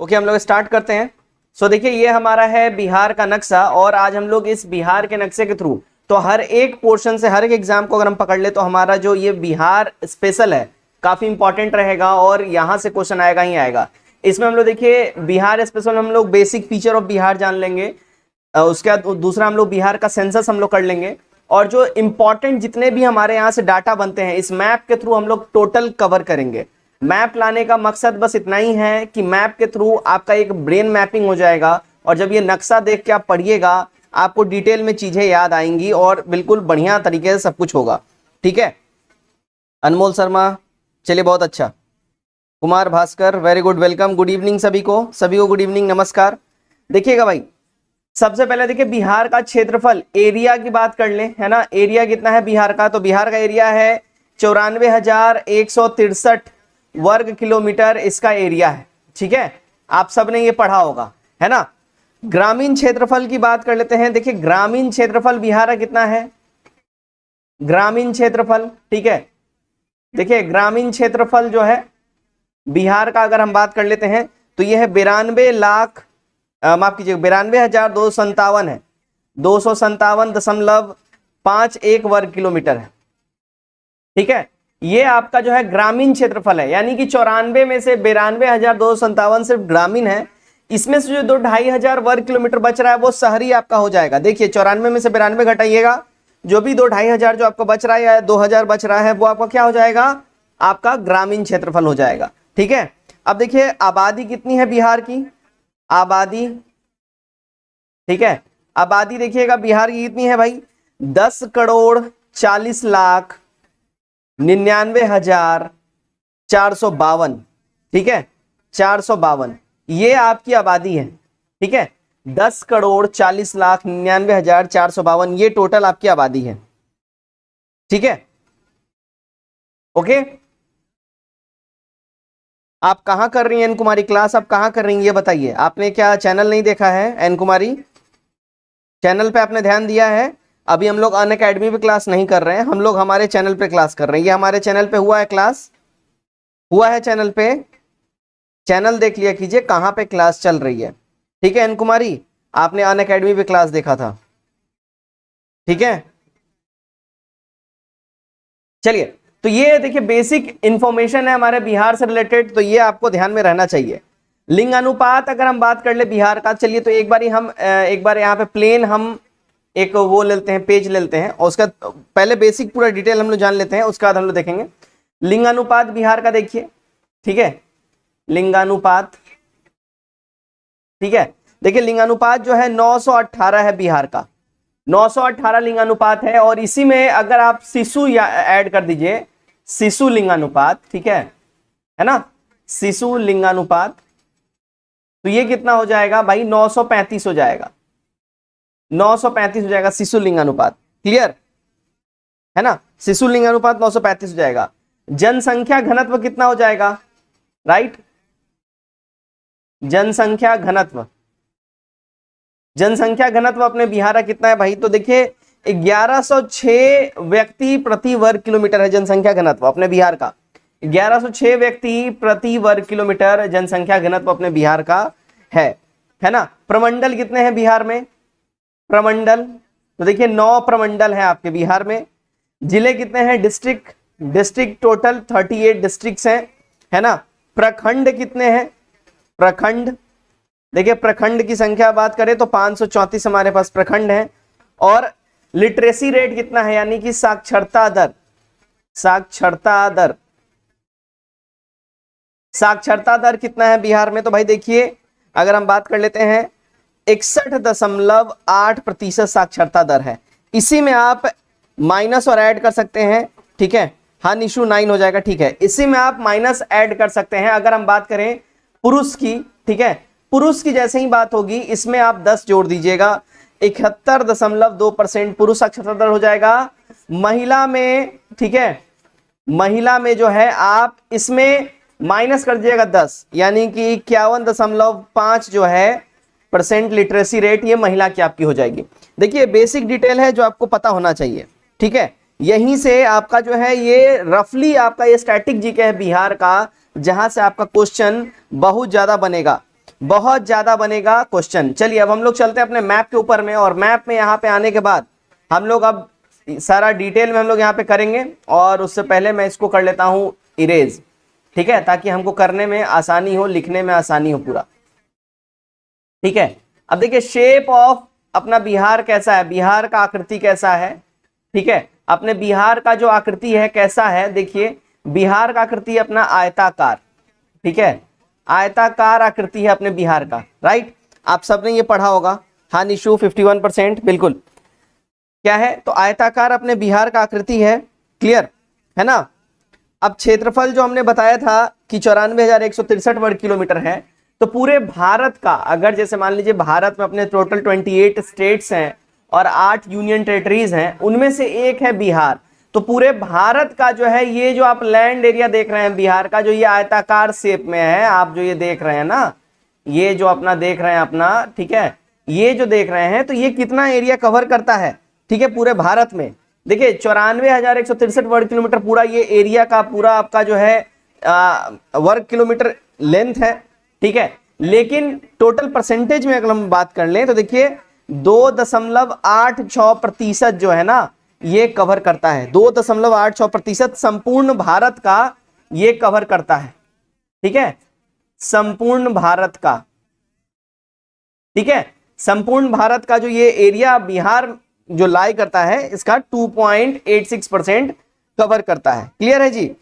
Okay, हम लोग start करते हैं। सो देखिए, ये हमारा है बिहार का नक्शा और आज हम लोग इस बिहार के नक्शे के थ्रू तो हर एक पोर्शन से हर एक एग्जाम को अगर हम पकड़ ले तो हमारा जो ये बिहार स्पेशल है काफी इंपॉर्टेंट रहेगा और यहां से क्वेश्चन आएगा ही आएगा। इसमें हम लोग देखिए बिहार स्पेशल हम लोग बेसिक फीचर ऑफ बिहार जान लेंगे, उसके बाद दूसरा हम लोग बिहार का सेंसस हम लोग कर लेंगे और जो इंपॉर्टेंट जितने भी हमारे यहाँ से डाटा बनते हैं इस मैप के थ्रू हम लोग टोटल कवर करेंगे। मैप लाने का मकसद बस इतना ही है कि मैप के थ्रू आपका एक ब्रेन मैपिंग हो जाएगा और जब ये नक्शा देख के आप पढ़िएगा आपको डिटेल में चीजें याद आएंगी और बिल्कुल बढ़िया तरीके से सब कुछ होगा। ठीक है, अनमोल शर्मा, चलिए बहुत अच्छा। Kumar Bhaskar, very good, welcome, good evening सभी को गुड इवनिंग, नमस्कार। देखिएगा भाई, सबसे पहले देखिए बिहार का क्षेत्रफल एरिया की बात कर ले, है ना। एरिया कितना है बिहार का, तो बिहार का एरिया है 94,163 वर्ग किलोमीटर इसका एरिया है। ठीक है, आप सबने ये पढ़ा होगा, है ना। ग्रामीण क्षेत्रफल की बात कर लेते हैं। देखिए ग्रामीण क्षेत्रफल बिहार का कितना है, ग्रामीण क्षेत्रफल, ठीक है। देखिए ग्रामीण क्षेत्रफल जो है बिहार का अगर हम बात कर लेते हैं तो यह है 92,257 है, 257.51 वर्ग किलोमीटर है। ठीक है, ये आपका जो है ग्रामीण क्षेत्रफल है, यानी कि 94 में से 92,257 सिर्फ ग्रामीण है। इसमें से जो 2,500 वर्ग किलोमीटर बच रहा है वो शहरी आपका हो जाएगा। देखिए 94 में से 92 घटाइएगा, जो भी 2,500 जो आपको बच रहा है या 2,000 बच रहा है वो आपका क्या हो जाएगा, आपका ग्रामीण क्षेत्रफल हो जाएगा। ठीक है, अब देखिए आबादी कितनी है बिहार की, आबादी, ठीक है, आबादी देखिएगा बिहार की कितनी है भाई, 10,40,99,452। ठीक है, 452 ये आपकी आबादी है। ठीक है, 10,40,99,452 ये टोटल आपकी आबादी है। ठीक है, ओके। आप कहां कर रही हैं एन कुमारी क्लास, आप कहां कर रही हैं ये बताइए। आपने क्या चैनल नहीं देखा है एन कुमारी, चैनल पे आपने ध्यान दिया है। अभी हम लोग अनअकैडमी पे क्लास नहीं कर रहे हैं, हम लोग हमारे चैनल पे क्लास कर रहे हैं। ये हमारे चैनल पे हुआ है, क्लास हुआ है चैनल पे, चैनल देख लिया कीजिए कहां पे क्लास चल रही है। ठीक है एन कुमारी, आपने अनअकैडमी पे क्लास देखा था। ठीक है, चलिए, तो ये देखिए बेसिक इंफॉर्मेशन है हमारे बिहार से रिलेटेड, तो ये आपको ध्यान में रहना चाहिए। लिंग अनुपात अगर हम बात कर ले बिहार का, चलिए तो एक बार यहाँ पे प्लेन हम एक वो लेते हैं, पेज लेते हैं और उसका पहले बेसिक पूरा डिटेल हम लोग जान लेते हैं, उसके बाद हम लोग देखेंगे लिंगानुपात बिहार का। देखिए ठीक है, लिंगानुपात, ठीक है, देखिए लिंगानुपात जो है 918 है बिहार का, 918 लिंगानुपात है। और इसी में अगर आप शिशु ऐड कर दीजिए, शिशु लिंगानुपात, ठीक है ना, शिशु लिंगानुपात, तो ये कितना हो जाएगा भाई, 935 हो जाएगा, 935 हो जाएगा शिशु लिंगानुपात। क्लियर है ना, शिशु लिंगानुपात 935 हो जाएगा। जनसंख्या घनत्व कितना हो जाएगा, राइट, जनसंख्या घनत्व, जनसंख्या घनत्व अपने बिहार का कितना है भाई, तो देखिए 1106 व्यक्ति प्रति वर्ग किलोमीटर है जनसंख्या घनत्व अपने बिहार का। 1106 व्यक्ति प्रति वर्ग किलोमीटर जनसंख्या घनत्व अपने बिहार का है ना। प्रमंडल कितने हैं बिहार में, प्रमंडल, तो देखिए 9 प्रमंडल है आपके बिहार में। जिले कितने हैं, डिस्ट्रिक्ट, डिस्ट्रिक्ट टोटल 38 डिस्ट्रिक्ट्स हैं, है ना। प्रखंड कितने हैं, प्रखंड, देखिए प्रखंड की संख्या बात करें तो 534 हमारे पास प्रखंड है। और लिटरेसी रेट कितना है, यानी कि साक्षरता दर, साक्षरता दर, साक्षरता दर कितना है बिहार में, तो भाई देखिए अगर हम बात कर लेते हैं 61.8% साक्षरता दर है। इसी में आप माइनस और ऐड कर सकते हैं, ठीक है, हाँ निशु 9 हो जाएगा, ठीक है, इसी में आप माइनस ऐड कर सकते हैं। अगर हम बात करें पुरुष की, ठीक है, पुरुष की जैसे ही बात होगी इसमें आप 10 जोड़ दीजिएगा, 71.2% पुरुष साक्षरता दर हो जाएगा। महिला में, ठीक है, महिला में जो है आप इसमें माइनस कर दीजिएगा 10, यानी कि 51.5 जो है % लिटरेसी रेट, ये महिला की आपकी हो जाएगी। देखिए बेसिक डिटेल है जो आपको पता होना चाहिए, ठीक है। यहीं से आपका जो है ये रफली आपका ये स्टैटिक जीके है बिहार का, जहां से आपका क्वेश्चन बहुत ज्यादा बनेगा। बहुत ज्यादा बनेगा क्वेश्चन। चलिए अब हम लोग चलते हैं अपने मैप के ऊपर में, और मैप में यहाँ पे आने के बाद हम लोग अब सारा डिटेल में हम लोग यहाँ पे करेंगे, और उससे पहले मैं इसको कर लेता हूँ इरेज, ठीक है, ताकि हमको करने में आसानी हो, लिखने में आसानी हो पूरा, ठीक है। अब देखिए शेप ऑफ अपना बिहार कैसा है, बिहार का आकृति कैसा है, ठीक है। अपने बिहार का जो आकृति है कैसा है, देखिए बिहार का आकृति अपना आयताकार, ठीक है, आयताकार आकृति है अपने बिहार का, राइट। आप सबने ये पढ़ा होगा। हाँ निशु 51%, बिल्कुल। क्या है, तो आयताकार अपने बिहार का आकृति है, क्लियर है ना। अब क्षेत्रफल जो हमने बताया था कि 94,163 वर्ग किलोमीटर है, तो पूरे भारत का अगर जैसे मान लीजिए भारत में अपने टोटल 28 स्टेट्स हैं और 8 यूनियन टेरिटरीज हैं, उनमें से एक है बिहार, तो पूरे भारत का जो है ये जो आप लैंड एरिया देख रहे हैं बिहार का, जो ये आयताकार शेप में है, आप जो ये देख रहे हैं ना, ये जो अपना देख रहे हैं अपना, ठीक है, ये जो देख रहे हैं, तो ये कितना एरिया कवर करता है, ठीक है, पूरे भारत में। देखिए 94,163 वर्ग किलोमीटर पूरा ये एरिया का पूरा आपका जो है वर्ग किलोमीटर लेंथ है, ठीक है। लेकिन टोटल परसेंटेज में अगर हम बात कर लें तो देखिए 2.86% जो है ना ये कवर करता है, 2.86% संपूर्ण भारत का ये कवर करता है, ठीक है, संपूर्ण भारत का, ठीक है, संपूर्ण भारत का जो ये एरिया बिहार जो लाई करता है इसका 2.86% कवर करता है। क्लियर है जी।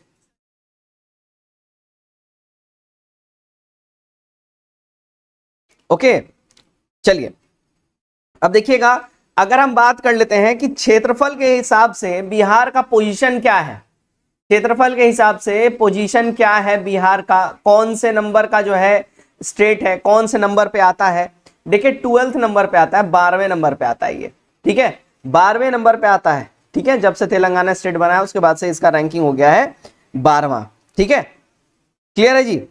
ओके चलिए अब देखिएगा, अगर हम बात कर लेते हैं कि क्षेत्रफल के हिसाब से बिहार का पोजीशन क्या है, क्षेत्रफल के हिसाब से पोजीशन क्या है बिहार का, कौन से नंबर का जो है स्टेट है, कौन से नंबर पे आता है। देखिए 12th नंबर पे आता है, 12वें नंबर पे आता है ये, ठीक है, 12वें नंबर पे आता है, ठीक है। जब से तेलंगाना स्टेट बना है उसके बाद से इसका रैंकिंग हो गया है 12वां, ठीक है। क्लियर है जी।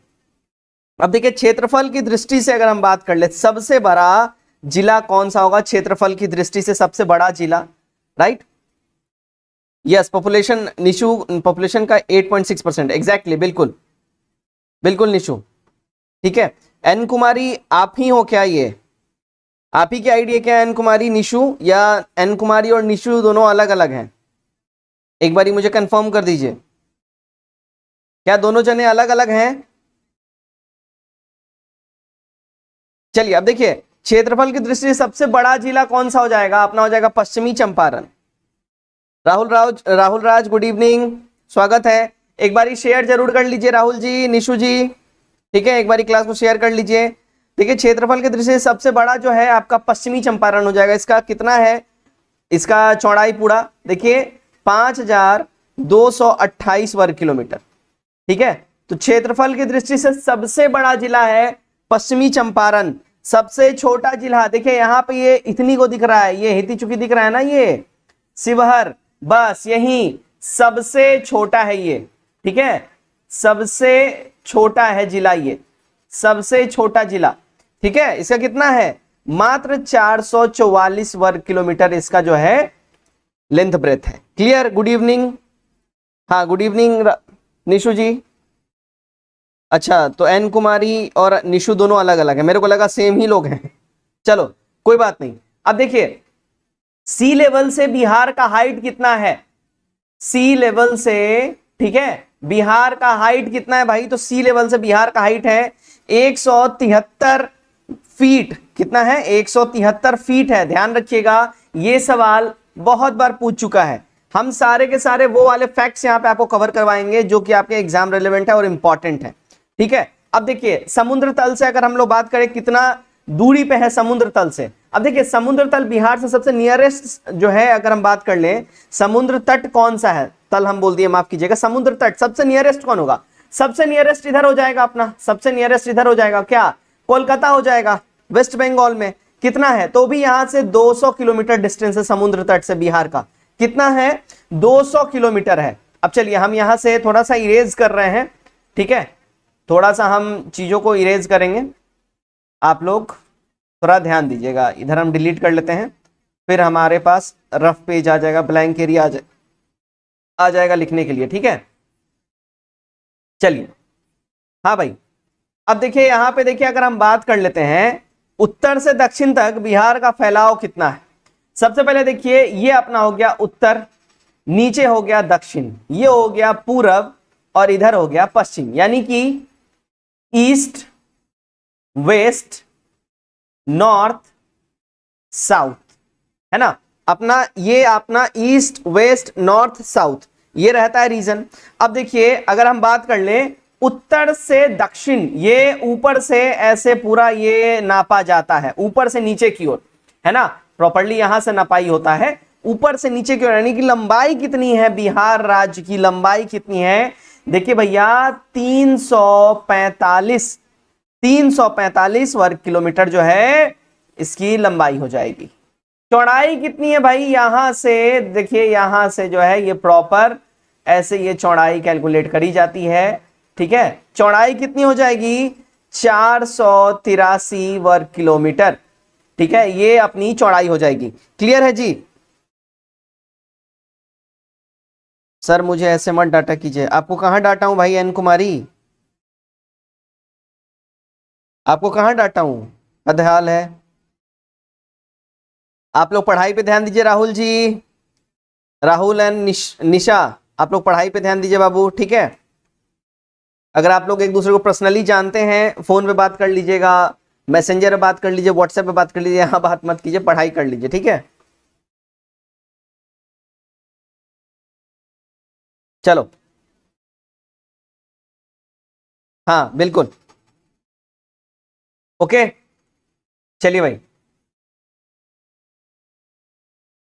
अब देखिए क्षेत्रफल की दृष्टि से अगर हम बात कर ले, सबसे बड़ा जिला कौन सा होगा क्षेत्रफल की दृष्टि से, सबसे बड़ा जिला, right. Yes population Nishu, population का 8.6%, एग्जैक्टली, बिल्कुल बिल्कुल निशु, ठीक है। एन कुमारी आप ही हो क्या, ये आप ही की आइडिया क्या है एन कुमारी निशु, या एन कुमारी और निशु दोनों अलग अलग हैं, एक बारी मुझे कंफर्म कर दीजिए, क्या दोनों जने अलग अलग हैं। चलिए अब देखिए क्षेत्रफल की दृष्टि से सबसे बड़ा जिला कौन सा हो जाएगा, अपना हो जाएगा पश्चिमी चंपारण। राहुल राज गुड इवनिंग, स्वागत है। एक बारी शेयर जरूर कर लीजिए राहुल जी, निशु जी, ठीक है, एक बारी क्लास को शेयर कर लीजिए। देखिए क्षेत्रफल की दृष्टि से सबसे बड़ा जो है आपका पश्चिमी चंपारण हो जाएगा। इसका कितना है, इसका चौड़ाई पूरा देखिए 5,228 वर्ग किलोमीटर, ठीक है। तो क्षेत्रफल की दृष्टि से सबसे बड़ा जिला है पश्चिमी चंपारण। सबसे छोटा जिला देखिए यहाँ पे ये इतनी को दिख रहा है, ये हिती चुकी दिख रहा है ना, ये शिवहर, बस यही सबसे छोटा है ये, ठीक है, सबसे छोटा है जिला ये, सबसे छोटा जिला, ठीक है। इसका कितना है, मात्र 444 वर्ग किलोमीटर इसका जो है लेंथ ब्रेथ है। क्लियर, गुड इवनिंग, हाँ गुड इवनिंग निशु जी। अच्छा तो एन कुमारी और निशु दोनों अलग अलग है, मेरे को लगा सेम ही लोग हैं, चलो कोई बात नहीं। अब देखिए सी लेवल से बिहार का हाइट कितना है, सी लेवल से, ठीक है, बिहार का हाइट कितना है भाई, तो सी लेवल से बिहार का हाइट है 173 फीट। कितना है, 173 फीट है। ध्यान रखिएगा ये सवाल बहुत बार पूछ चुका है। हम सारे के सारे वो वाले फैक्ट्स यहां पे आपको कवर करवाएंगे जो कि आपके एग्जाम रेलेवेंट है और इंपॉर्टेंट है, ठीक है। अब देखिए समुद्र तल से अगर हम लोग बात करें कितना दूरी पे है समुद्र तल से, अब देखिए समुद्र तल बिहार से सबसे नियरेस्ट जो है अगर हम बात कर लें, समुद्र तट कौन सा है, तल हम बोल दिए माफ कीजिएगा, समुद्र तट सबसे नियरेस्ट कौन होगा, सबसे नियरेस्ट इधर हो जाएगा अपना, सबसे नियरेस्ट इधर हो जाएगा क्या, कोलकाता हो जाएगा वेस्ट बंगाल में। कितना है, तो भी यहां से 200 किलोमीटर डिस्टेंस है समुद्र तट से बिहार का, कितना है 200 किलोमीटर है। अब चलिए हम यहां से थोड़ा सा इरेज कर रहे हैं, ठीक है, थोड़ा सा हम चीजों को इरेज करेंगे, आप लोग थोड़ा ध्यान दीजिएगा। इधर हम डिलीट कर लेते हैं, फिर हमारे पास रफ पेज आ जाएगा, ब्लैंक एरिया आ जाएगा लिखने के लिए, ठीक है। चलिए हाँ भाई अब देखिए यहां पे देखिए, अगर हम बात कर लेते हैं उत्तर से दक्षिण तक बिहार का फैलाव कितना है। सबसे पहले देखिए ये अपना हो गया उत्तर, नीचे हो गया दक्षिण, ये हो गया पूरब, और इधर हो गया पश्चिम, यानी कि ईस्ट वेस्ट नॉर्थ साउथ, है ना। अपना ये अपना ईस्ट वेस्ट नॉर्थ साउथ ये रहता है रीजन। अब देखिए अगर हम बात कर लें उत्तर से दक्षिण, ये ऊपर से ऐसे पूरा ये नापा जाता है, ऊपर से नीचे की ओर, है ना। प्रॉपर्ली यहां से नपाई होता है ऊपर से नीचे की ओर, यानी कि लंबाई कितनी है बिहार राज्य की, लंबाई कितनी है देखिए भैया 345 वर्ग किलोमीटर जो है इसकी लंबाई हो जाएगी। चौड़ाई कितनी है भाई, यहां से देखिए यहां से जो है ये प्रॉपर ऐसे ये चौड़ाई कैलकुलेट करी जाती है, ठीक है। चौड़ाई कितनी हो जाएगी 483 वर्ग किलोमीटर, ठीक है, ये अपनी चौड़ाई हो जाएगी। क्लियर है जी। सर मुझे ऐसे मत डाटा कीजिए, आपको कहां डाटा हूं भाई एन कुमारी, आपको कहां डाटा हूं, बदहाल है। आप लोग पढ़ाई पे ध्यान दीजिए राहुल जी, राहुल एंड निशा, आप लोग पढ़ाई पे ध्यान दीजिए बाबू, ठीक है। अगर आप लोग एक दूसरे को पर्सनली जानते हैं फोन पे बात कर लीजिएगा, मैसेंजर पे बात कर लीजिए, व्हाट्सएप पे बात कर लीजिए, यहां बात मत कीजिए, पढ़ाई कर लीजिए, ठीक है। चलो हाँ बिल्कुल, ओके चलिए भाई,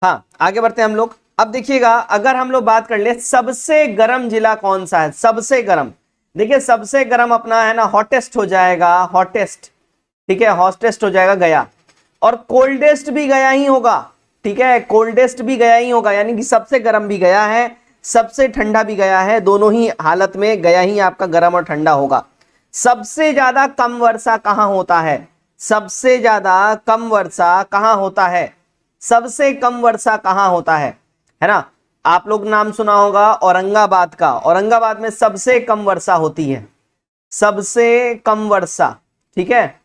हाँ आगे बढ़ते हैं हम लोग। अब देखिएगा अगर हम लोग बात कर ले सबसे गर्म जिला कौन सा है, सबसे गर्म, देखिए सबसे गर्म अपना है ना हॉटेस्ट हो जाएगा, हॉटेस्ट, ठीक है, हॉटेस्ट हो जाएगा गया, और कोल्डेस्ट भी गया ही होगा, ठीक है, कोल्डेस्ट भी गया ही होगा, यानी कि सबसे गर्म भी गया है, सबसे ठंडा भी गया है, दोनों ही हालत में गया ही आपका गर्म और ठंडा होगा। सबसे ज्यादा कम वर्षा कहां होता है, सबसे ज्यादा कम वर्षा कहां होता है, सबसे कम वर्षा कहां होता है ना। आप लोग नाम सुना होगा औरंगाबाद का, औरंगाबाद में सबसे कम वर्षा होती है, सबसे कम वर्षा, ठीक है,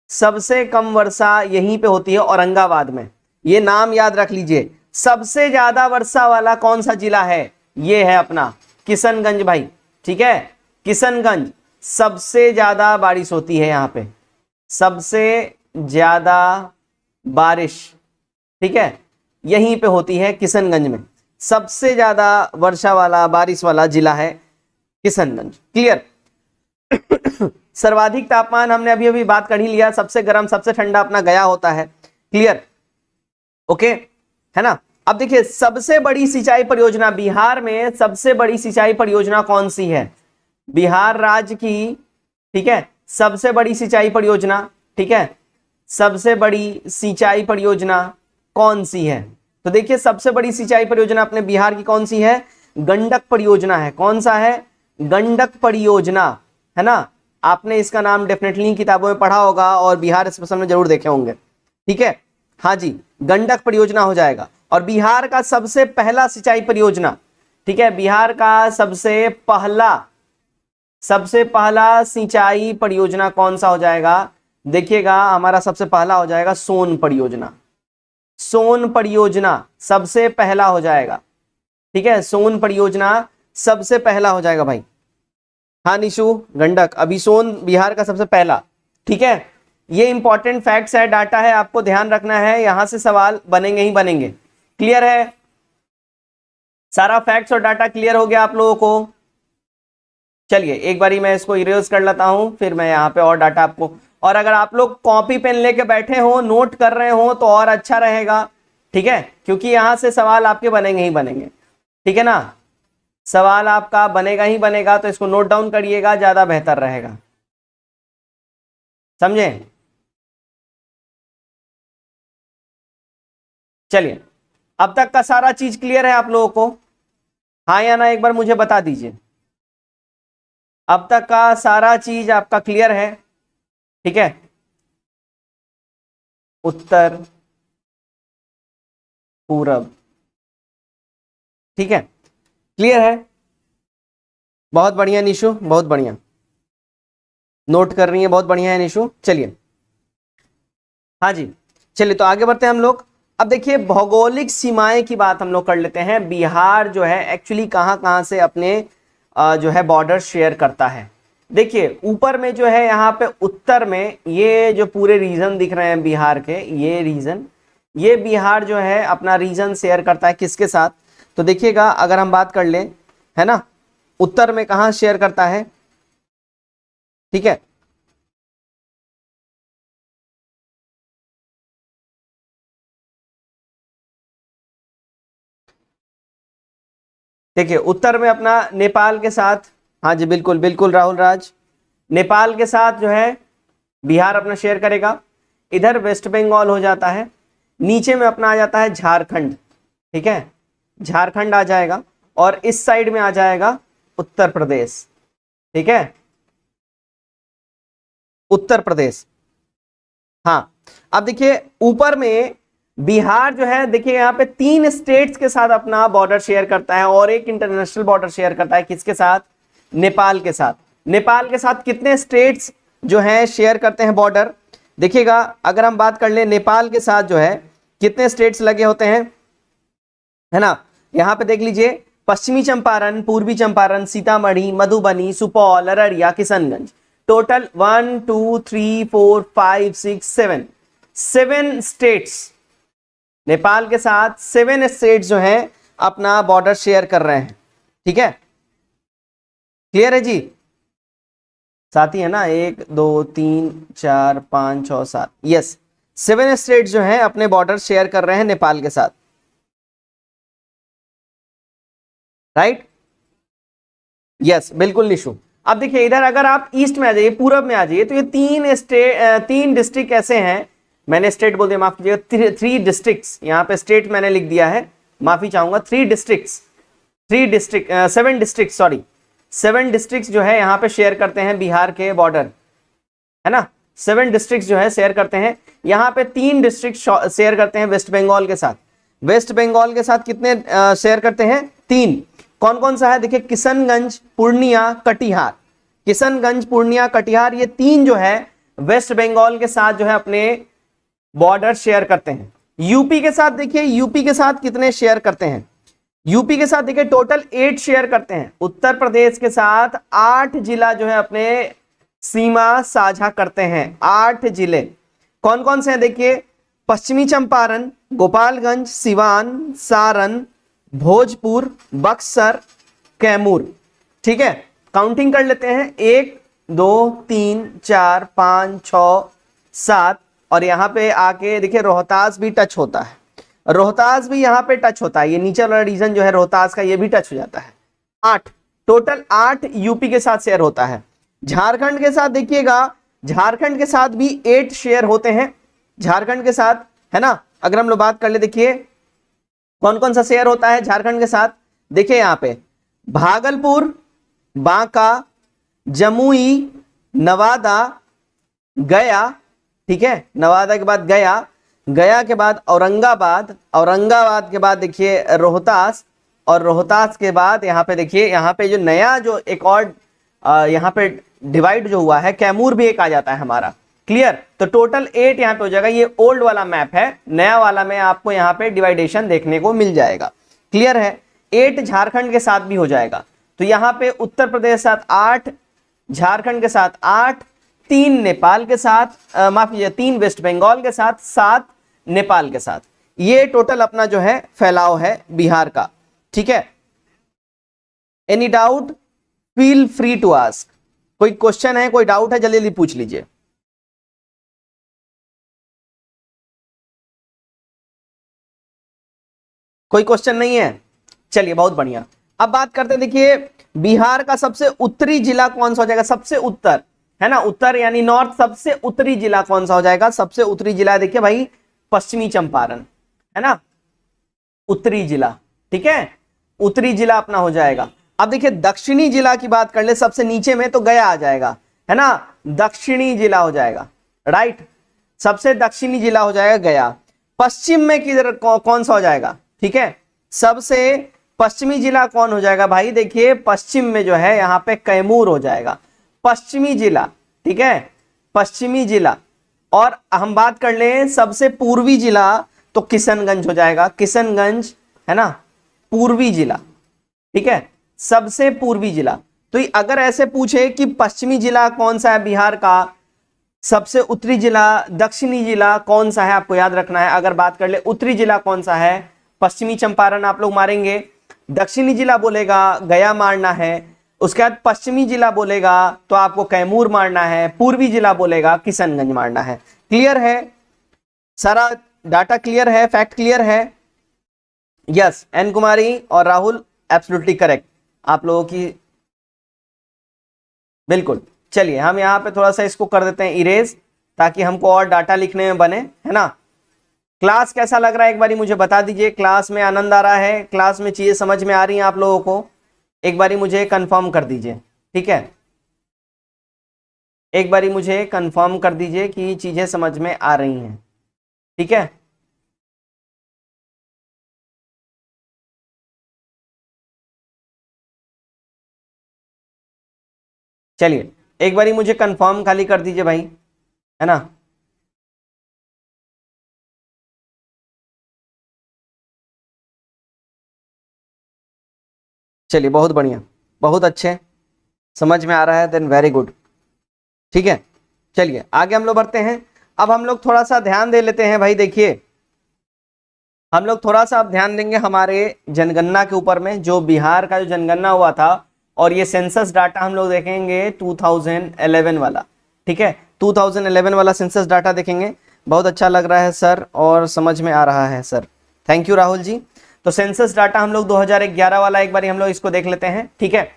सबसे कम वर्षा यहीं पे होती है औरंगाबाद में, ये नाम याद रख लीजिए। सबसे ज्यादा वर्षा वाला कौन सा जिला है, ये है अपना किशनगंज भाई, ठीक है, किशनगंज सबसे ज्यादा बारिश होती है यहां पे, सबसे ज्यादा बारिश, ठीक है, यहीं पे होती है किशनगंज में, सबसे ज्यादा वर्षा वाला बारिश वाला जिला है किशनगंज। क्लियर। सर्वाधिक तापमान हमने अभी अभी बात कर ही लिया, सबसे गर्म सबसे ठंडा अपना गया होता है। क्लियर, ओके, है ना। अब देखिए सबसे बड़ी सिंचाई परियोजना बिहार में, सबसे बड़ी सिंचाई परियोजना कौन सी है, बिहार राज्य की, ठीक है, सबसे बड़ी सिंचाई परियोजना, ठीक है, सबसे बड़ी सिंचाई परियोजना कौन सी है, तो देखिए सबसे बड़ी सिंचाई परियोजना अपने बिहार की कौन सी है, गंडक परियोजना है। कौन सा है, गंडक परियोजना, है ना। आपने इसका नाम डेफिनेटली किताबों में पढ़ा होगा और बिहार स्पेशल में जरूर देखे होंगे, ठीक है, हाँ जी, गंडक परियोजना हो जाएगा। और बिहार का सबसे पहला सिंचाई परियोजना, ठीक है, बिहार का सबसे पहला सिंचाई परियोजना कौन सा हो जाएगा, देखिएगा हमारा सबसे पहला हो जाएगा सोन परियोजना, सोन परियोजना सबसे पहला हो जाएगा, ठीक है, सोन परियोजना सबसे पहला हो जाएगा भाई। हाँ निशु, गंडक अभी सोन बिहार का सबसे पहला, ठीक है। ये इंपॉर्टेंट फैक्ट्स है, डाटा है, आपको ध्यान रखना है, यहां से सवाल बनेंगे ही बनेंगे। क्लियर है, सारा फैक्ट्स और डाटा क्लियर हो गया आप लोगों को। चलिए एक बारी मैं इसको इरेज कर लेता हूं, फिर मैं यहाँ पे और डाटा आपको, और अगर आप लोग कॉपी पेन लेके बैठे हो नोट कर रहे हो तो और अच्छा रहेगा, ठीक है, क्योंकि यहां से सवाल आपके बनेंगे ही बनेंगे, ठीक है ना, सवाल आपका बनेगा ही बनेगा, तो इसको नोट डाउन करिएगा, ज्यादा बेहतर रहेगा, समझे। चलिए अब तक का सारा चीज क्लियर है आप लोगों को, हाँ या ना एक बार मुझे बता दीजिए। अब तक का सारा चीज आपका क्लियर है, ठीक है, उत्तर पूरब, ठीक है, क्लियर है, बहुत बढ़िया निशु, बहुत बढ़िया। नोट कर रही है, बहुत बढ़िया है निशु। चलिए हाँ जी, चलिए तो आगे बढ़ते हैं हम लोग। अब देखिए भौगोलिक सीमाएं की बात हम लोग कर लेते हैं। बिहार जो है एक्चुअली कहाँ कहाँ से अपने जो है बॉर्डर शेयर करता है। देखिए ऊपर में जो है यहाँ पे उत्तर में ये जो पूरे रीजन दिख रहे हैं बिहार के, ये रीजन, ये बिहार जो है अपना रीजन शेयर करता है किसके साथ, तो देखिएगा अगर हम बात कर लें, है ना, उत्तर में कहाँ शेयर करता है, ठीक है, देखिए उत्तर में अपना नेपाल के साथ, हाँ जी बिल्कुल बिल्कुल राहुल राज, नेपाल के साथ जो है बिहार अपना शेयर करेगा। इधर वेस्ट बंगाल हो जाता है, नीचे में अपना आ जाता है झारखंड, ठीक है, झारखंड आ जाएगा, और इस साइड में आ जाएगा उत्तर प्रदेश, ठीक है, उत्तर प्रदेश। हाँ अब देखिए ऊपर में बिहार जो है, देखिए यहाँ पे 3 स्टेट्स के साथ अपना बॉर्डर शेयर करता है, और एक इंटरनेशनल बॉर्डर शेयर करता है किसके साथ, नेपाल के साथ। नेपाल के साथ कितने स्टेट्स जो है शेयर करते हैं बॉर्डर, देखिएगा अगर हम बात कर ले नेपाल के साथ जो है कितने स्टेट्स लगे होते हैं, है ना, यहाँ पे देख लीजिए पश्चिमी चंपारण, पूर्वी चंपारण, सीतामढ़ी, मधुबनी, सुपौल, अररिया, किशनगंज, टोटल 1 2 3 4 5 6 7 स्टेट्स, नेपाल के साथ 7 स्टेट्स जो हैं अपना बॉर्डर शेयर कर रहे हैं, ठीक है, क्लियर है जी, साथी है ना, 1 2 3 4 5 6 7, यस 7 स्टेट्स जो हैं अपने बॉर्डर शेयर कर रहे हैं नेपाल के साथ, राइट, यस बिल्कुल निशु। अब देखिए इधर अगर आप ईस्ट में आ जाइए, पूरब में आ जाइए, तो ये 3 डिस्ट्रिक्ट ऐसे हैं, मैंने स्टेट बोल दिया, माफ कीजिएगा, 3 डिस्ट्रिक्ट्स, यहाँ पे स्टेट मैंने लिख दिया है, माफी चाहूंगा, 7 डिस्ट्रिक्ट्स जो है यहाँ पे शेयर करते हैं बिहार के बॉर्डर, है ना, 7 डिस्ट्रिक्ट्स जो है शेयर करते हैं। यहाँ पे 3 डिस्ट्रिक्ट शेयर करते हैं वेस्ट बंगाल के साथ। वेस्ट बंगाल के साथ कितने शेयर करते हैं, 3। कौन कौन सा है, देखिए किशनगंज, पूर्णिया, कटिहार, किशनगंज, पूर्णिया, कटिहार, ये 3 जो है वेस्ट बंगाल के साथ जो है अपने बॉर्डर शेयर करते हैं। यूपी के साथ देखिए, यूपी के साथ कितने शेयर करते हैं, यूपी के साथ देखिए टोटल 8 शेयर करते हैं। उत्तर प्रदेश के साथ 8 जिला जो है अपने सीमा साझा करते हैं, 8 जिले। कौन कौन से हैं देखिए, पश्चिमी चंपारण, गोपालगंज, सिवान, सारण, भोजपुर, बक्सर, कैमूर, ठीक है, काउंटिंग कर लेते हैं, 1 2 3 4 5 6 7, और यहां पे आके देखिए रोहतास भी टच होता है, रोहतास भी यहाँ पे टच होता है, ये नीचे वाला रीजन जो है रोहतास का, ये भी टच हो जाता है। 8 टोटल 8 यूपी के साथ शेयर होता है। झारखंड के साथ देखिएगा, झारखंड के साथ भी 8 शेयर होते हैं, झारखंड के साथ, है ना। अगर हम लोग बात कर ले, देखिए कौन कौन सा शेयर होता है झारखंड के साथ, देखिए यहाँ पे भागलपुर, बांका, जमुई, नवादा, गया, ठीक है, नवादा के बाद गया, गया के बाद औरंगाबाद, औरंगाबाद के बाद देखिए रोहतास, और रोहतास के बाद यहाँ पे देखिए, यहाँ पे जो नया जो एक और यहाँ पे डिवाइड जो हुआ है, कैमूर भी एक आ जाता है हमारा, क्लियर। तो टोटल 8 यहाँ पे हो जाएगा। ये ओल्ड वाला मैप है, नया वाला में आपको यहाँ पे डिवाइडेशन देखने को मिल जाएगा, क्लियर है। 8 झारखंड के साथ भी हो जाएगा, तो यहाँ पे उत्तर प्रदेश के साथ 8, झारखंड के साथ 8, 3 नेपाल के साथ, माफ कीजिए 3 वेस्ट बंगाल के साथ, 7 नेपाल के साथ। ये टोटल अपना जो है फैलाव है बिहार का, ठीक है। Any doubt, feel free to ask. कोई क्वेश्चन है, कोई डाउट है, जल्दी जल्दी पूछ लीजिए। कोई क्वेश्चन नहीं है, चलिए बहुत बढ़िया। अब बात करते हैं, देखिए बिहार का सबसे उत्तरी जिला कौन सा हो जाएगा, सबसे उत्तर, है ना, उत्तर यानी नॉर्थ, सबसे उत्तरी जिला कौन सा हो जाएगा, सबसे उत्तरी जिला देखिए भाई पश्चिमी चंपारण, है ना, उत्तरी जिला, ठीक है, उत्तरी जिला अपना हो जाएगा। अब देखिए दक्षिणी जिला की बात कर ले, सबसे नीचे में तो गया आ जाएगा, है ना, दक्षिणी जिला हो जाएगा, राइट, सबसे दक्षिणी जिला हो जाएगा गया। पश्चिम में किधर कौन सा हो जाएगा, ठीक है, सबसे पश्चिमी जिला कौन हो जाएगा भाई, देखिए पश्चिम में जो है यहाँ पे कैमूर हो जाएगा, पश्चिमी जिला, ठीक है, पश्चिमी जिला। और हम बात कर लें सबसे पूर्वी जिला तो किशनगंज हो जाएगा, किशनगंज है ना, पूर्वी जिला, ठीक है, सबसे पूर्वी जिला। तो अगर ऐसे पूछे कि पश्चिमी जिला कौन सा है बिहार का, सबसे उत्तरी जिला, दक्षिणी जिला कौन सा है, आपको याद रखना है। अगर बात कर ले उत्तरी जिला कौन सा है, पश्चिमी चंपारण आप लोग मारेंगे, दक्षिणी जिला बोलेगा गया मारना है, उसके बाद पश्चिमी जिला बोलेगा तो आपको कैमूर मारना है, पूर्वी जिला बोलेगा किशनगंज मारना है। क्लियर है, सारा डाटा क्लियर है, फैक्ट क्लियर है? यस, एन कुमारी और राहुल एब्सोल्युटली करेक्ट आप लोगों की, बिल्कुल। चलिए हम यहाँ पे थोड़ा सा इसको कर देते हैं इरेज, ताकि हमको और डाटा लिखने में बने, है ना। क्लास कैसा लग रहा है एक बारी मुझे बता दीजिए, क्लास में आनंद आ रहा है, क्लास में चीजें समझ में आ रही हैं आप लोगों को, एक बारी मुझे कंफर्म कर दीजिए, ठीक है, एक बारी मुझे कंफर्म कर दीजिए कि चीजें समझ में आ रही हैं, ठीक है। चलिए एक बारी मुझे कंफर्म खाली कर दीजिए भाई, है ना। चलिए बहुत बढ़िया, बहुत अच्छे, समझ में आ रहा है, देन वेरी गुड, ठीक है। चलिए आगे हम लोग बढ़ते हैं। अब हम लोग थोड़ा सा ध्यान दे लेते हैं भाई, देखिए हम लोग थोड़ा सा अब ध्यान देंगे हमारे जनगणना के ऊपर में, जो बिहार का जो जनगणना हुआ था, और ये सेंसस डाटा हम लोग देखेंगे 2011 वाला, ठीक है, 2011 वाला सेंसस डाटा देखेंगे। बहुत अच्छा लग रहा है सर और समझ में आ रहा है sir, thank you Rahul ji. तो सेंसस डाटा हम लोग 2011 वाला एक बार हम लोग इसको देख लेते हैं, ठीक है।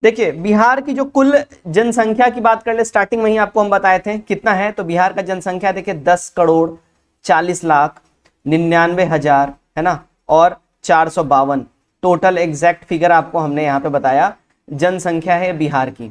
देखिए बिहार की जो कुल जनसंख्या की बात कर ले, स्टार्टिंग में ही आपको हम बताए थे कितना है, तो बिहार का जनसंख्या देखिए 10,40,99,000 है ना, और 452 टोटल एग्जैक्ट फिगर आपको हमने यहाँ पे बताया, जनसंख्या है बिहार की,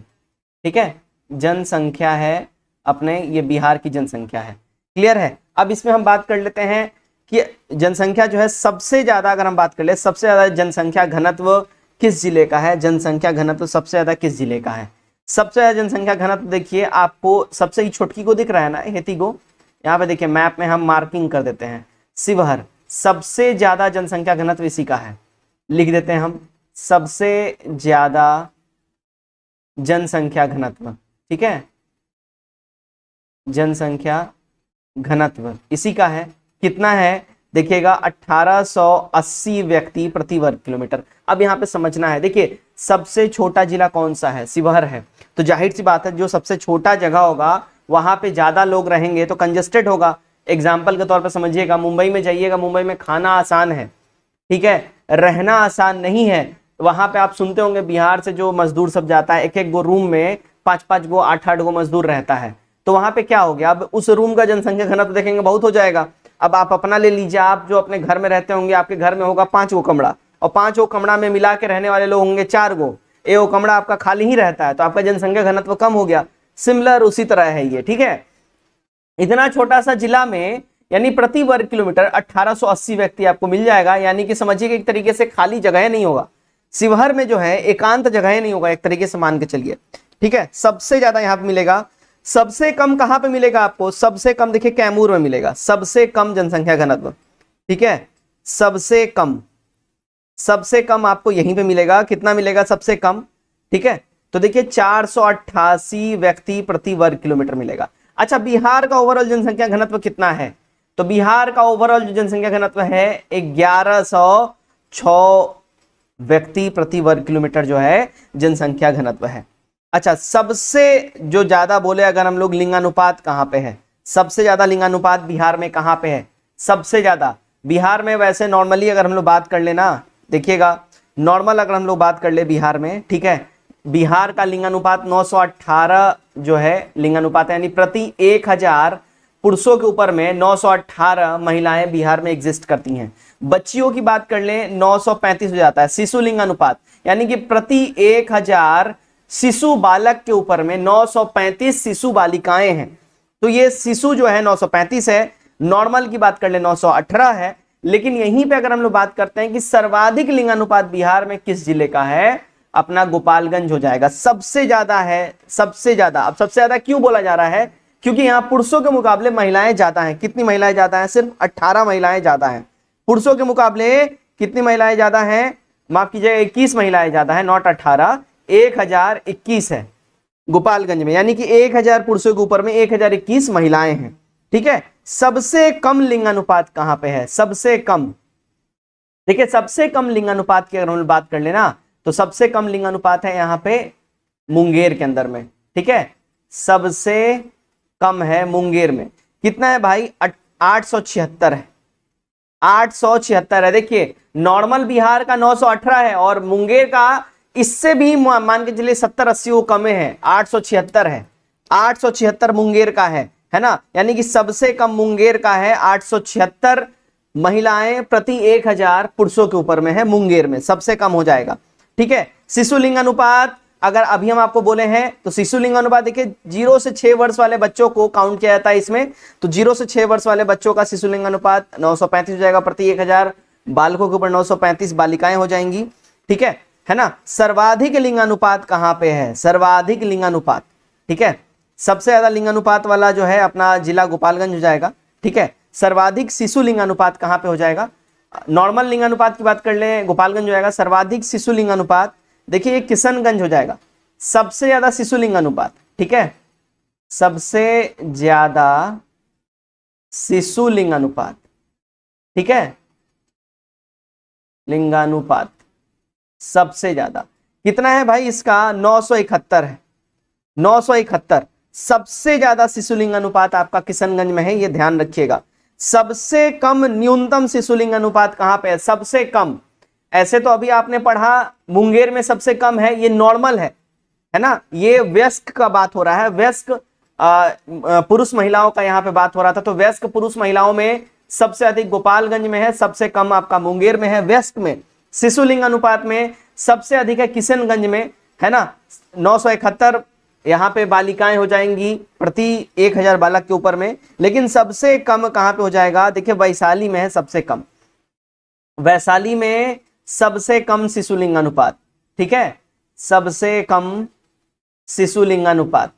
ठीक है, जनसंख्या है अपने, ये बिहार की जनसंख्या है। क्लियर है। अब इसमें हम बात कर लेते हैं कि जनसंख्या जो है सबसे ज्यादा, अगर हम बात कर ले सबसे ज्यादा जनसंख्या घनत्व किस जिले का है, जनसंख्या घनत्व सबसे ज्यादा किस जिले का है। सबसे ज्यादा जनसंख्या घनत्व देखिए आपको सबसे ही छोटकी को दिख रहा है ना, हेतीगो, यहाँ पे देखिए मैप में हम मार्किंग कर देते हैं, शिवहर, सबसे ज्यादा जनसंख्या घनत्व इसी का है, लिख देते हैं हम सबसे ज्यादा जनसंख्या घनत्व, ठीक है, जनसंख्या घनत्व इसी का है। कितना है देखिएगा 1880 व्यक्ति प्रति वर्ग किलोमीटर। अब यहाँ पे समझना है, देखिए सबसे छोटा जिला कौन सा है, शिवहर है, तो जाहिर सी बात है जो सबसे छोटा जगह होगा वहां पे ज्यादा लोग रहेंगे तो कंजेस्टेड होगा। एग्जाम्पल के तौर पे समझिएगा, मुंबई में जाइएगा, मुंबई में खाना आसान है, ठीक है, रहना आसान नहीं है। वहां पे आप सुनते होंगे बिहार से जो मजदूर सब जाता है, एक एक गो रूम में 5-5 गो 8-8 गो मजदूर रहता है, तो वहां पे क्या हो गया, अब उस रूम का जनसंख्या घनत्व देखेंगे बहुत हो जाएगा। अब आप अपना ले लीजिए, आप जो अपने घर में रहते होंगे, आपके घर में होगा 5 गो कमरा, और 5 गो कमरा में मिला के रहने वाले लोग होंगे 4 गो, एक गो कमरा आपका खाली ही रहता है, तो आपका जनसंख्या घनत्व कम हो गया। सिमिलर उसी तरह है ये, ठीक है। इतना छोटा सा जिला में यानी प्रति वर्ग किलोमीटर 1880 व्यक्ति आपको मिल जाएगा, यानी कि समझिए कि एक तरीके से खाली जगह नहीं होगा, शिवहर में जो है एकांत जगह नहीं होगा, एक तरीके से मान के चलिए, ठीक है। सबसे ज्यादा यहाँ पे मिलेगा, सबसे कम कहां पे मिलेगा आपको, सबसे कम देखिए कैमूर में मिलेगा, सबसे कम जनसंख्या घनत्व, ठीक है, सबसे कम आपको यहीं पे मिलेगा। कितना मिलेगा सबसे कम, ठीक है, तो देखिए 488 व्यक्ति प्रति वर्ग किलोमीटर मिलेगा। अच्छा बिहार का ओवरऑल जनसंख्या घनत्व कितना है, तो बिहार का ओवरऑल जो जनसंख्या घनत्व है 1106 व्यक्ति प्रति वर्ग किलोमीटर जो है जनसंख्या घनत्व है। अच्छा सबसे जो ज्यादा बोले अगर हम लोग लिंगानुपात कहां पे है, सबसे ज्यादा लिंगानुपात बिहार में कहां पे है, सबसे ज्यादा बिहार में, वैसे नॉर्मली अगर हम लोग बात कर लेना, देखिएगा नॉर्मल अगर हम लोग बात कर ले बिहार में, ठीक है, बिहार का लिंगानुपात 918 जो है लिंगानुपात, यानी प्रति 1000 पुरुषों के ऊपर में 918 महिलाएं बिहार में एग्जिस्ट करती हैं। बच्चियों की बात कर ले 935 हो जाता है शिशु लिंगानुपात, यानी कि प्रति 1000 शिशु बालक के ऊपर में 935 शिशु बालिकाएं हैं। तो ये शिशु जो है 935 है, नॉर्मल की बात कर ले 918 है। लेकिन यहीं पे अगर हम लोग बात करते हैं कि सर्वाधिक लिंगानुपात बिहार में किस जिले का है, अपना गोपालगंज हो जाएगा। सबसे ज्यादा है, सबसे ज्यादा। अब सबसे ज्यादा क्यों बोला जा रहा है? क्योंकि यहाँ पुरुषों के मुकाबले महिलाएं ज्यादा हैं। कितनी महिलाएं ज्यादा हैं? सिर्फ 18 महिलाएं ज्यादा हैं। पुरुषों के मुकाबले कितनी महिलाएं ज्यादा हैं? माफ कीजिएगा, 21 महिलाएं ज्यादा हैं, नॉट 18, 1021 है गोपालगंज में, यानी कि 1000 पुरुषों के ऊपर में 1021 महिलाएं हैं। ठीक है। सबसे कम लिंगानुपात कहां पे है? सबसे कम, देखिए सबसे कम लिंगानुपात की अगर हम बात कर लेना तो सबसे कम लिंगानुपात है यहां पे मुंगेर के अंदर में। ठीक है, सबसे कम है मुंगेर में। कितना है भाई? 876 है, 876 है। देखिए नॉर्मल बिहार का 918 है और मुंगेर का इससे भी मान के चलिए 70-80 वो कम है, 876 है। 876 मुंगेर का है ना, यानी कि सबसे कम मुंगेर का है। 876 महिलाएं प्रति 1000 पुरुषों के ऊपर में है मुंगेर में, सबसे कम हो जाएगा। ठीक है। शिशु लिंग अनुपात अगर अभी हम आपको बोले हैं तो शिशु लिंग अनुपात देखिए 0 से 6 वर्ष वाले बच्चों को काउंट किया जाता है इसमें, तो 0 से 6 वर्ष वाले बच्चों का शिशु लिंग अनुपात 935 हो जाएगा प्रति 1000, बालकों के ऊपर 935 बालिकाएं हो जाएंगी। ठीक है ना। सर्वाधिक लिंगानुपात कहां पे है? सर्वाधिक लिंगानुपात, ठीक है, सबसे ज्यादा लिंगानुपात वाला जो है अपना जिला गोपालगंज हो जाएगा। ठीक है। सर्वाधिक शिशु लिंगानुपात कहां पे हो जाएगा? नॉर्मल लिंगानुपात की बात कर ले, गोपालगंज हो जाएगा। सर्वाधिक शिशु लिंगानुपात देखिए ये किशनगंज हो जाएगा, सबसे ज्यादा शिशु लिंगानुपात। ठीक है, सबसे ज्यादा शिशु लिंगानुपात। ठीक है, लिंगानुपात सबसे ज्यादा कितना है भाई? इसका 971 है, 971। सबसे ज्यादा शिशु लिंग अनुपात आपका किशनगंज में है, ये ध्यान रखिएगा। सबसे कम न्यूनतम शिशु लिंग अनुपात कहां पे है? सबसे कम, ऐसे तो अभी आपने पढ़ा मुंगेर में सबसे कम है, ये नॉर्मल है ना, ये वयस्क का बात हो रहा है, वयस्क पुरुष महिलाओं का यहाँ पे बात हो रहा था। तो वयस्क पुरुष महिलाओं में सबसे अधिक गोपालगंज में है, सबसे कम आपका मुंगेर में है। वयस्क में शिशु लिंग अनुपात में सबसे अधिक है किशनगंज में, है ना, 971 यहाँ पे बालिकाएं हो जाएंगी प्रति 1000 बालक के ऊपर में। लेकिन सबसे कम कहां पे हो जाएगा? देखिए वैशाली में है सबसे कम, वैशाली में सबसे कम शिशु लिंग अनुपात। ठीक है, सबसे कम शिशु लिंग अनुपात,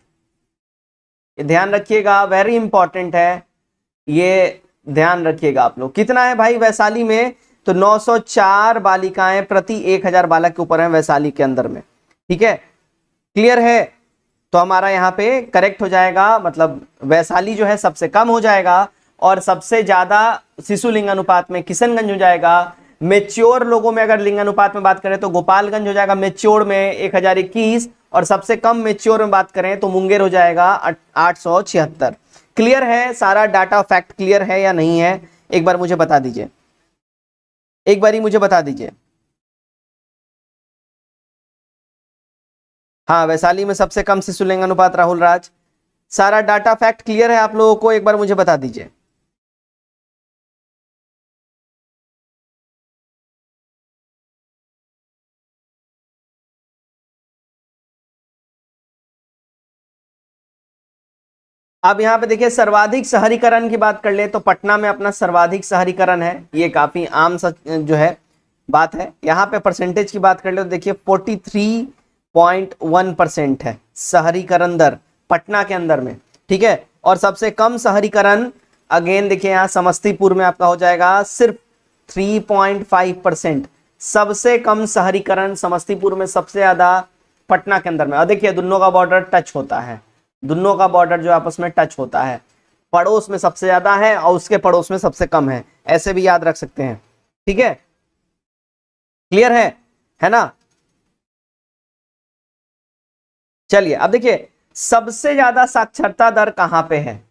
ये ध्यान रखिएगा, वेरी इंपॉर्टेंट है, ये ध्यान रखिएगा आप लोग। कितना है भाई वैशाली में? तो 904 बालिकाएं प्रति 1000 बालक के ऊपर है वैशाली के अंदर में। ठीक है, क्लियर है? तो हमारा यहाँ पे करेक्ट हो जाएगा, मतलब वैशाली जो है सबसे कम हो जाएगा और सबसे ज्यादा शिशु लिंगानुपात में किशनगंज हो जाएगा। मेच्योर लोगों में अगर लिंगानुपात में बात करें तो गोपालगंज हो जाएगा मेच्योर में 1021, और सबसे कम मेच्योर में बात करें तो मुंगेर हो जाएगा 876। क्लियर है? सारा डाटा फैक्ट क्लियर है या नहीं है? एक बार मुझे बता दीजिए, एक बार ही मुझे बता दीजिए। हाँ, वैशाली में सबसे कम शिशु लिंग अनुपात, राहुल राज। सारा डाटा फैक्ट क्लियर है आप लोगों को? एक बार मुझे बता दीजिए। अब यहाँ पे देखिए सर्वाधिक शहरीकरण की बात कर ले तो पटना में अपना सर्वाधिक शहरीकरण है, ये काफी आम जो है बात है। यहाँ पे परसेंटेज की बात कर ले तो देखिए 43.1% है शहरीकरण दर पटना के अंदर में। ठीक है, और सबसे कम शहरीकरण अगेन देखिए यहाँ समस्तीपुर में आपका हो जाएगा सिर्फ 3.5%। सबसे कम शहरीकरण समस्तीपुर में, सबसे ज्यादा पटना के अंदर में। और देखिए दोनों का बॉर्डर टच होता है, दोनों का बॉर्डर जो आपस में टच होता है, पड़ोस में सबसे ज्यादा है और उसके पड़ोस में सबसे कम है, ऐसे भी याद रख सकते हैं। ठीक है, क्लियर है ना? चलिए अब देखिए सबसे ज्यादा साक्षरता दर कहां पे है?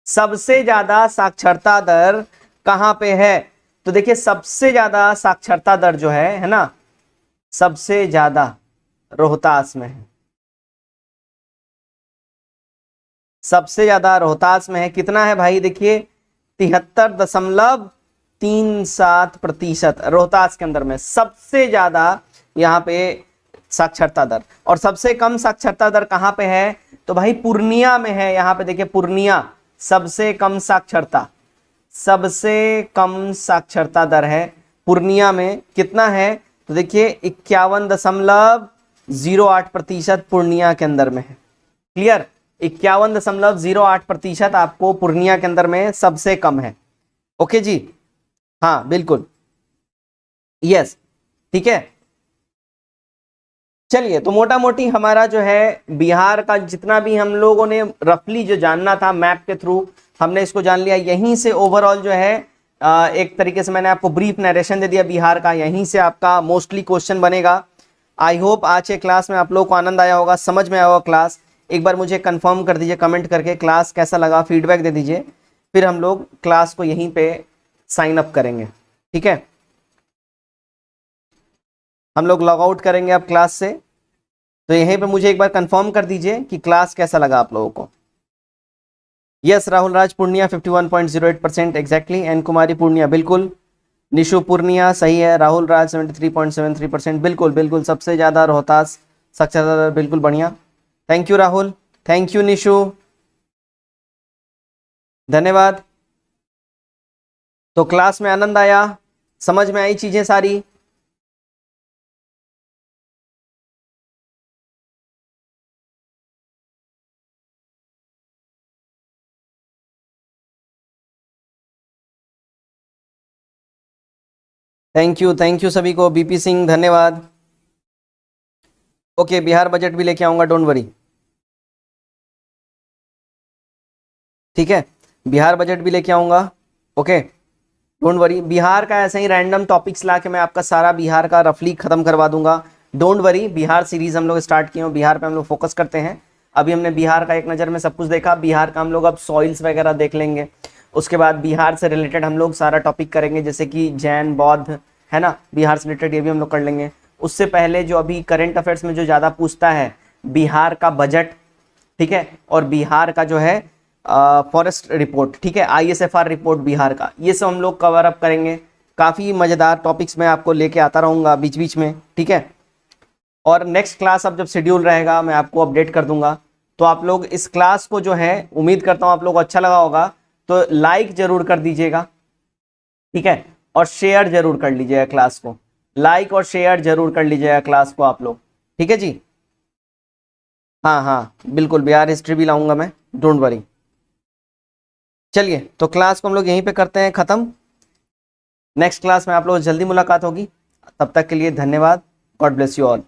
सबसे ज्यादा साक्षरता दर कहां पे है? तो देखिए सबसे ज्यादा साक्षरता दर जो है ना, सबसे ज्यादा रोहतास में है, सबसे ज्यादा रोहतास में है। कितना है भाई? देखिए 73.37% रोहतास के अंदर में सबसे ज्यादा यहाँ पे साक्षरता दर। और सबसे कम साक्षरता दर कहाँ पे है? तो भाई पूर्णिया में है। यहाँ पे देखिए पूर्णिया सबसे कम साक्षरता, सबसे कम साक्षरता दर है पूर्णिया में। कितना है? तो देखिए 51 51.08% पूर्णिया के अंदर में है। क्लियर, 51.08% आपको पूर्णिया के अंदर में सबसे कम है। ओके जी, हाँ बिल्कुल, यस, ठीक है। चलिए, तो मोटा मोटी हमारा जो है बिहार का जितना भी हम लोगों ने रफली जो जानना था मैप के थ्रू, हमने इसको जान लिया। यहीं से ओवरऑल जो है एक तरीके से मैंने आपको ब्रीफ नरेशन दे दिया बिहार का, यहीं से आपका मोस्टली क्वेश्चन बनेगा। आई होप आज के क्लास में आप लोगों को आनंद आया होगा, समझ में आया होगा क्लास। एक बार मुझे कंफर्म कर दीजिए कमेंट करके क्लास कैसा लगा, फीडबैक दे दीजिए, फिर हम लोग क्लास को यहीं पे साइन अप करेंगे। ठीक है, हम लोग लॉग आउट करेंगे अब क्लास से, तो यहीं पे मुझे एक बार कंफर्म कर दीजिए कि क्लास कैसा लगा आप लोगों को। Yes, Rahul Raj Purnia 51.08% exactly, N कुमारी पूर्णिया बिल्कुल, निशु पूर्णिया सही है, राहुल राज 73.73% बिल्कुल बिल्कुल, सबसे ज़्यादा रोहतास साक्षरता दर, बिल्कुल बढ़िया। Thank you Rahul, thank you Nishu, धन्यवाद। तो क्लास में आनंद आया, समझ में आई चीज़ें सारी? थैंक यू सभी को, बीपी सिंह धन्यवाद। ओके, बिहार बजट भी लेके आऊँगा, डोंट वरी। ठीक है, बिहार बजट भी लेके आऊँगा, ओके डोंट वरी। बिहार का ऐसे ही रैंडम टॉपिक्स ला के मैं आपका सारा बिहार का रफली खत्म करवा दूंगा, डोंट वरी। बिहार सीरीज हम लोग स्टार्ट किए हैं, बिहार पे हम लोग फोकस करते हैं। अभी हमने बिहार का एक नज़र में सब कुछ देखा, बिहार का हम लोग अब सॉइल्स वगैरह देख लेंगे। उसके बाद बिहार से रिलेटेड हम लोग सारा टॉपिक करेंगे, जैसे कि जैन बौद्ध है ना, बिहार से रिलेटेड ये भी हम लोग कर लेंगे। उससे पहले जो अभी करंट अफेयर्स में जो ज़्यादा पूछता है, बिहार का बजट, ठीक है, और बिहार का जो है फॉरेस्ट रिपोर्ट, ठीक है, ISFR रिपोर्ट बिहार का, ये सब हम लोग कवर अप करेंगे। काफ़ी मज़ेदार टॉपिक्स मैं आपको लेके आता रहूँगा बीच बीच में, ठीक है। और नेक्स्ट क्लास अब जब शेड्यूल रहेगा मैं आपको अपडेट कर दूंगा। तो आप लोग इस क्लास को जो है, उम्मीद करता हूँ आप लोग को अच्छा लगा होगा, तो लाइक जरूर कर दीजिएगा, ठीक है, और शेयर जरूर कर लीजिएगा क्लास को, लाइक और शेयर जरूर कर लीजिएगा क्लास को आप लोग, ठीक है जी। हाँ हाँ बिल्कुल, बिहार हिस्ट्री भी लाऊंगा मैं, डोंट वरी। चलिए, तो क्लास को हम लोग यहीं पे करते हैं ख़त्म। नेक्स्ट क्लास में आप लोग जल्दी मुलाकात होगी, तब तक के लिए धन्यवाद, गॉड ब्लेस यू ऑल।